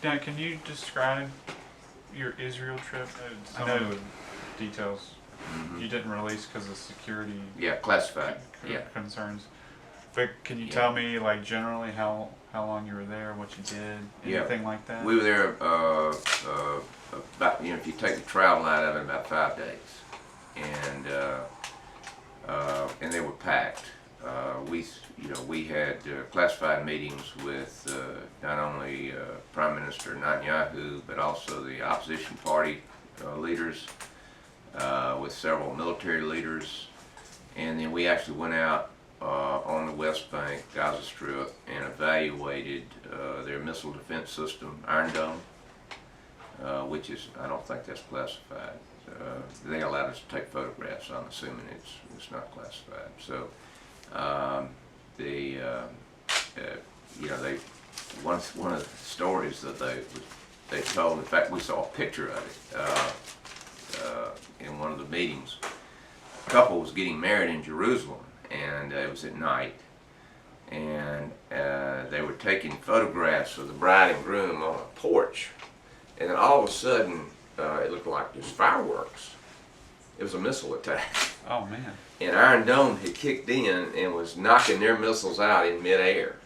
Now, can you describe your Israel trip? I know the details you didn't release because of security. Yeah, classified. Concerns. But can you tell me, like, generally how long you were there, what you did, anything like that? We were there about, if you take the travel out of it, about 5 days, and they were packed. We had classified meetings with not only Prime Minister Netanyahu, but also the opposition party leaders, with several military leaders, and then we actually went out on the West Bank, Gaza Strip, and evaluated their missile defense system, Iron Dome, which is, I don't think that's classified. They allowed us to take photographs. So I'm assuming it's not classified. So one of the stories that they told. In fact, we saw a picture of it in one of the meetings. A couple was getting married in Jerusalem, and it was at night, and they were taking photographs of the bride and groom on a porch, and then all of a sudden it looked like just fireworks. It was a missile attack. Oh man. And Iron Dome had kicked in and was knocking their missiles out in midair.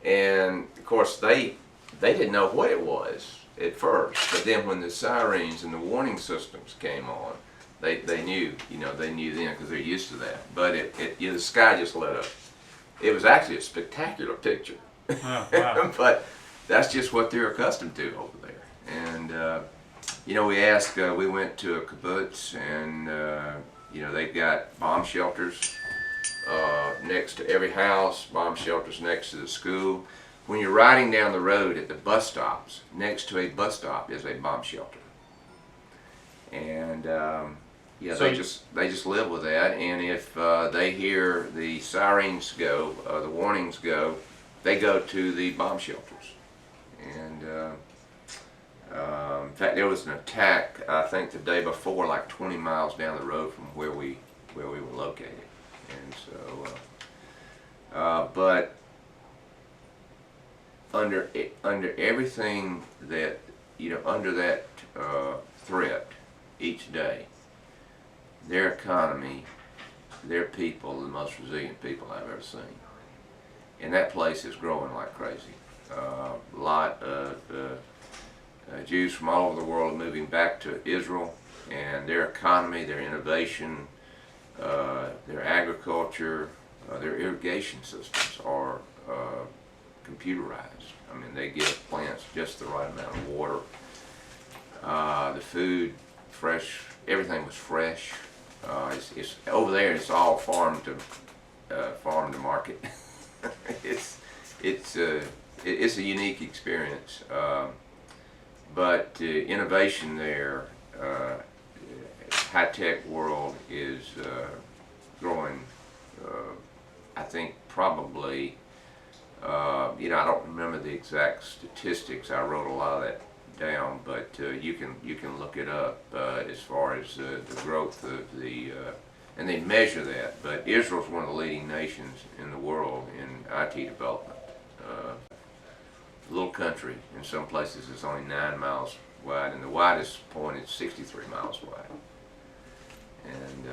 And of course they didn't know what it was at first, but then when the sirens and the warning systems came on, they knew, they knew then because they're used to that. But the sky just lit up. It was actually a spectacular picture. Oh, wow. But that's just what they're accustomed to over there. And we went to a kibbutz, and they've got bomb shelters next to every house, bomb shelters next to the school. When you're riding down the road at the bus stops, next to a bus stop is a bomb shelter. And so they just live with that. And if they hear the sirens go, the warnings go, they go to the bomb shelters. And in fact, there was an attack, I think the day before, like 20 miles down the road from where we were located. And so, but under everything that, under that threat each day, their economy, their people, the most resilient people I've ever seen. And that place is growing like crazy. A lot of Jews from all over the world are moving back to Israel, and their economy, their innovation, their agriculture, their irrigation systems are computerized. I mean, they give plants just the right amount of water. The food, fresh, everything was fresh. It's over there. It's all farm to market. It's a unique experience. But innovation there, high-tech world is growing. I think probably, I don't remember the exact statistics. I wrote a lot of that down, but you can look it up as far as the growth of the, and they measure that. But Israel's one of the leading nations in the world in IT development. Little country. In some places it's only 9 miles wide, and the widest point is 63 miles wide. And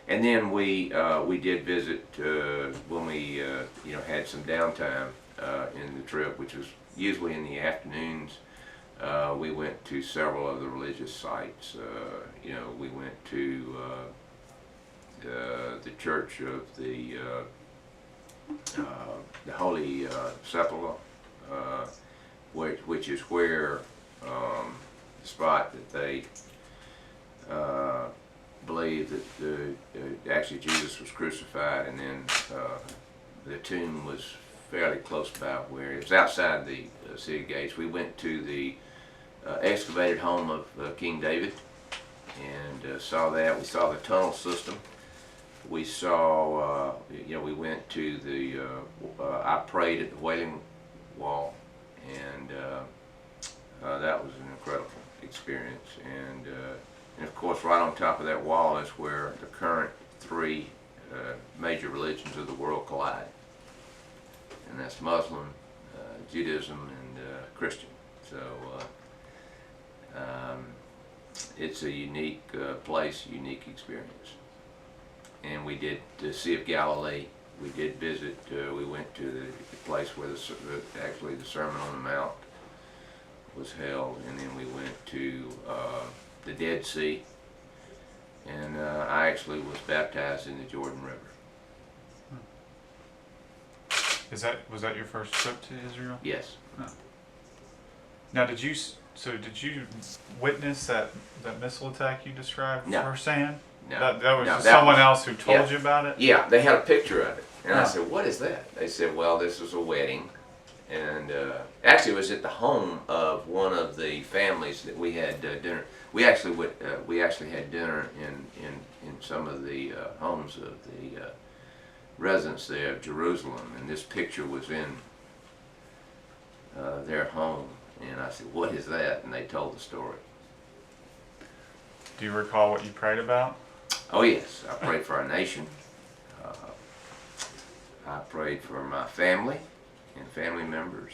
and then we did visit when we had some downtime in the trip, which was usually in the afternoons. We went to several of the religious sites. We went to the Church of the Holy Sepulchre, which is where the spot that they believe that actually Jesus was crucified, and then the tomb was fairly close by where it was outside the city gates. We went to the excavated home of King David and saw that. We saw the tunnel system. We saw, we went to the, I prayed at the Wailing Wall, and that was an incredible experience. And of course, right on top of that wall is where the current 3 major religions of the world collide. And that's Muslim, Judaism, and Christian. So it's a unique place, unique experience. And we did the Sea of Galilee. We did visit. We went to the place where actually the Sermon on the Mount was held, and then we went to the Dead Sea. And I actually was baptized in the Jordan River. Was that your first trip to Israel? Yes. Oh. Now, did you witness that missile attack you described No. firsthand? No. That was No, just that someone was- else who told yeah. you about it? Yeah, they had a picture of it. And I Oh. said, what is that? They said, well, this was a wedding. And actually it was at the home of one of the families that we had dinner. We actually had dinner in some of the homes of the residents there of Jerusalem. And this picture was in their home. And I said, what is that? And they told the story. Do you recall what you prayed about? Oh yes, I prayed for our nation. I prayed for my family and family members,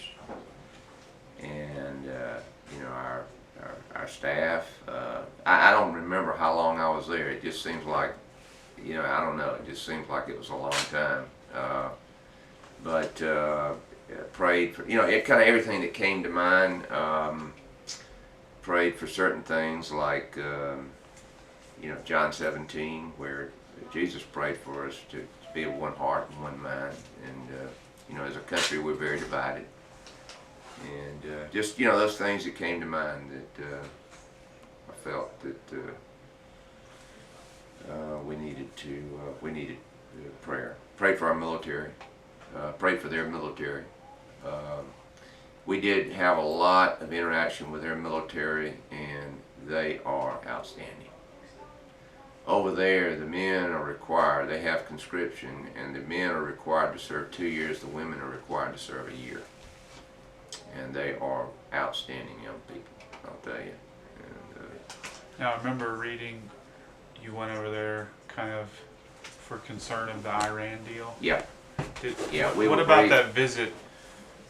and our staff. I don't remember how long I was there. It just seems like, I don't know. It just seems like it was a long time. But prayed for it kind of everything that came to mind. Prayed for certain things like John 17, where Jesus prayed for us to be of one heart and one mind. And as a country, we're very divided. And just those things that came to mind that I felt that we needed prayer. Prayed for our military. Prayed for their military. We did have a lot of interaction with their military, and they are outstanding. Over there, the men are required, they have conscription, and the men are required to serve 2 years, the women are required to serve a year. And they are outstanding young people, I'll tell you. And, Now, I remember reading you went over there kind of for concern of the Iran deal. yeah. Yeah, What about that visit?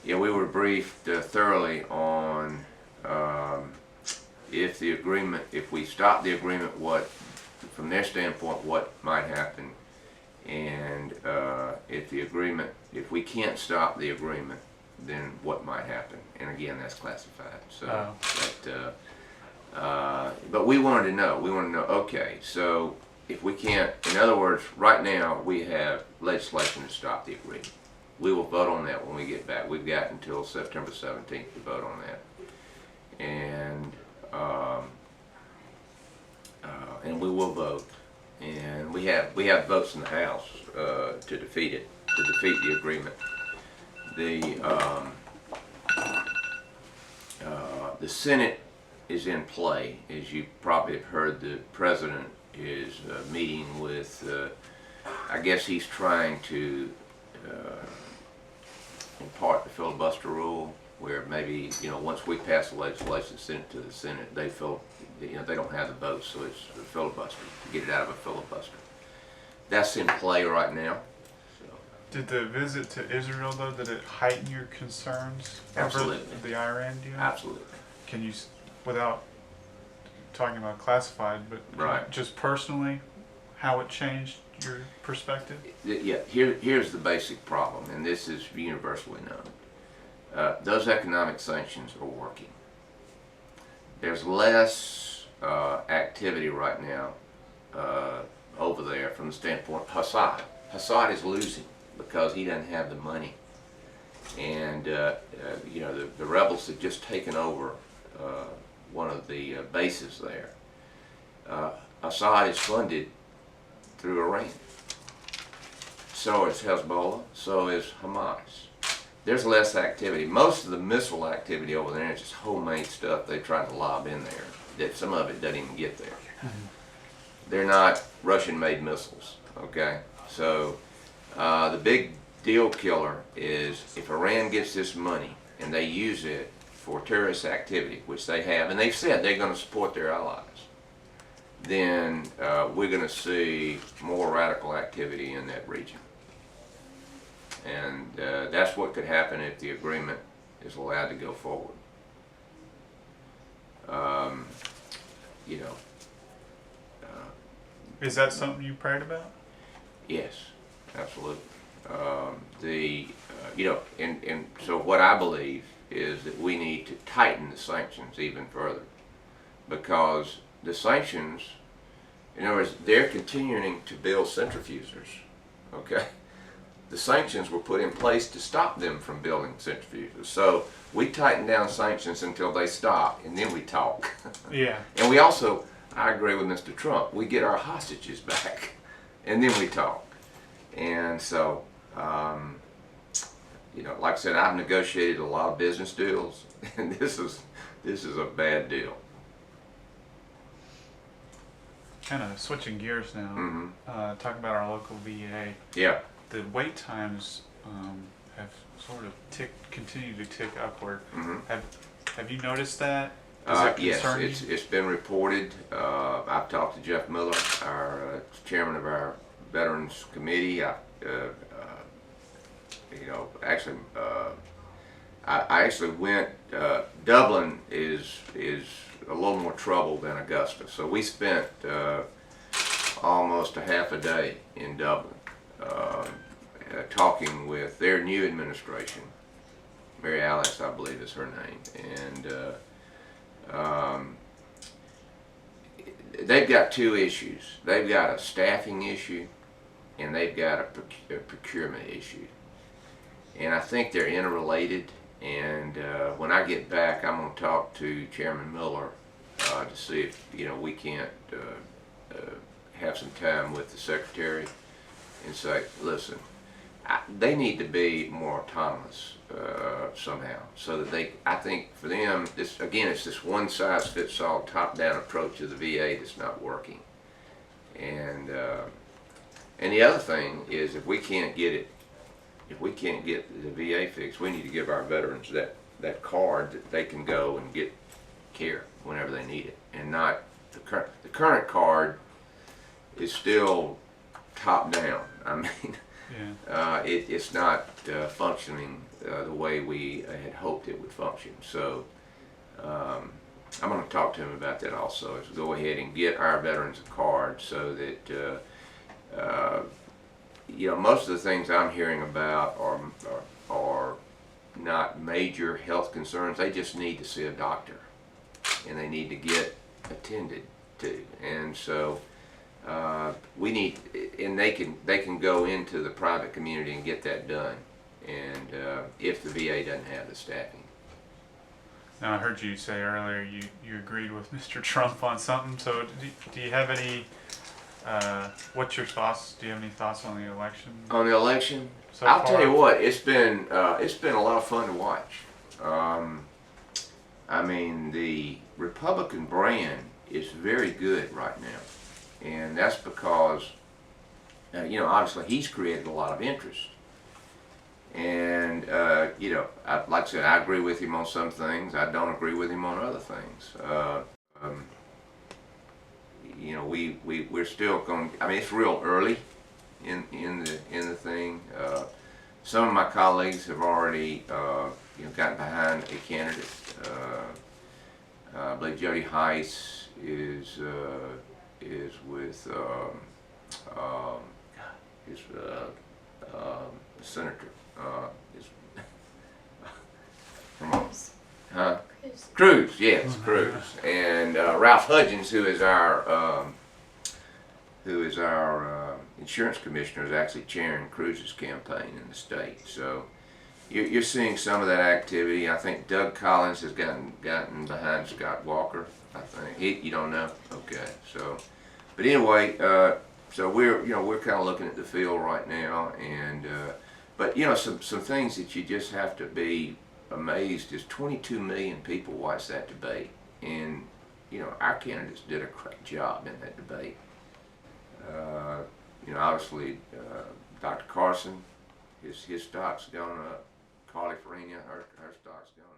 Yeah, we were briefed thoroughly on if we stop the agreement, from their standpoint, what might happen, and if we can't stop the agreement, then what might happen. And again, that's classified. So, but we wanted to know. Okay, so if we can't, in other words, right now we have legislation to stop the agreement. We will vote on that when we get back. We've got until September 17th to vote on that. And we will vote. And we have votes in the House to defeat the agreement. The Senate is in play. As you probably have heard, the President is meeting with, I guess he's trying to impart the filibuster rule, where maybe, once we pass the legislation, send it to the Senate, they feel, they don't have the votes, so it's a filibuster, to get it out of a filibuster. That's in play right now. So. Did the visit to Israel, though, did it heighten your concerns Absolutely. over the Iran deal? Absolutely. Can you, without talking about classified, but Right. just personally, how it changed your perspective? Yeah, here's the basic problem, and this is universally known. Those economic sanctions are working. There's less activity right now over there from the standpoint of Assad. Assad is losing because he doesn't have the money. And the rebels have just taken over one of the bases there. Assad is funded through Iran. So is Hezbollah, so is Hamas. There's less activity. Most of the missile activity over there is just homemade stuff they try to lob in there, that some of it doesn't even get there. They're not Russian-made missiles, okay? So the big deal killer is if Iran gets this money and they use it for terrorist activity, which they have, and they've said they're going to support their allies, then we're going to see more radical activity in that region. And that's what could happen if the agreement is allowed to go forward. Um, you know, Is that something you prayed about? yes, absolutely. You know, and so what I believe is that we need to tighten the sanctions even further, because the sanctions, in other words, they're continuing to build centrifugers, okay? The sanctions were put in place to stop them from building centrifuges. So we tighten down sanctions until they stop, and then we talk. Yeah. And we also, I agree with Mr. Trump, we get our hostages back, and then we talk. And so, you know, like I said, I've negotiated a lot of business deals, and this is a bad deal. Kind of switching gears now. Mm-hmm. Talking about our local VA. Yeah. The wait times have sort of continued to tick upward. Mm-hmm. Have you noticed that? Does that Yes, concern you? it's been reported. I've talked to Jeff Miller, our chairman of our Veterans Committee. You know, actually, I actually went. Dublin is a little more trouble than Augusta, so we spent almost a half a day in Dublin, talking with their new administration. Mary Alice, I believe, is her name, and they've got two issues. They've got a staffing issue, and they've got a procurement issue. And I think they're interrelated. And when I get back, I'm going to talk to Chairman Miller to see if we can't have some time with the Secretary and say, listen, they need to be more autonomous somehow, so that I think for them, it's this one-size-fits-all top-down approach to the VA that's not working. And the other thing is, if we can't get the VA fixed, we need to give our veterans that card that they can go and get care whenever they need it, and not the current card is still top down. I mean, yeah. It's not functioning the way we had hoped it would function. So I'm going to talk to him about that also. Is go ahead and get our veterans a card, so that most of the things I'm hearing about are not major health concerns. They just need to see a doctor, and they need to get attended to. And so we need, and they can go into the private community and get that done. And if the VA doesn't have the staffing. Now, I heard you say earlier you agreed with Mr. Trump on something. So do you have any? What's your thoughts? Do you have any thoughts on the election? On the election, So I'll far? tell you what. It's been a lot of fun to watch. I mean, the Republican brand is very good right now, and that's because obviously he's created a lot of interest. And like I said, I agree with him on some things. I don't agree with him on other things. We're still going. I mean, it's real early in the thing. Some of my colleagues have already gotten behind a candidate. I believe Jody Heiss is with senator. Cruz, yes, Cruz, and Ralph Hudgens, who is our insurance commissioner, is actually chairing Cruz's campaign in the state. So you're seeing some of that activity. I think Doug Collins has gotten behind Scott Walker. I think you don't know. Okay, so but anyway, so we're kind of looking at the field right now, and but some things that you just have to be amazed is 22 million people watched that debate, and our candidates did a great job in that debate. Obviously Dr. Carson, his stock's gone up. Carly Farina, her stock's gone up.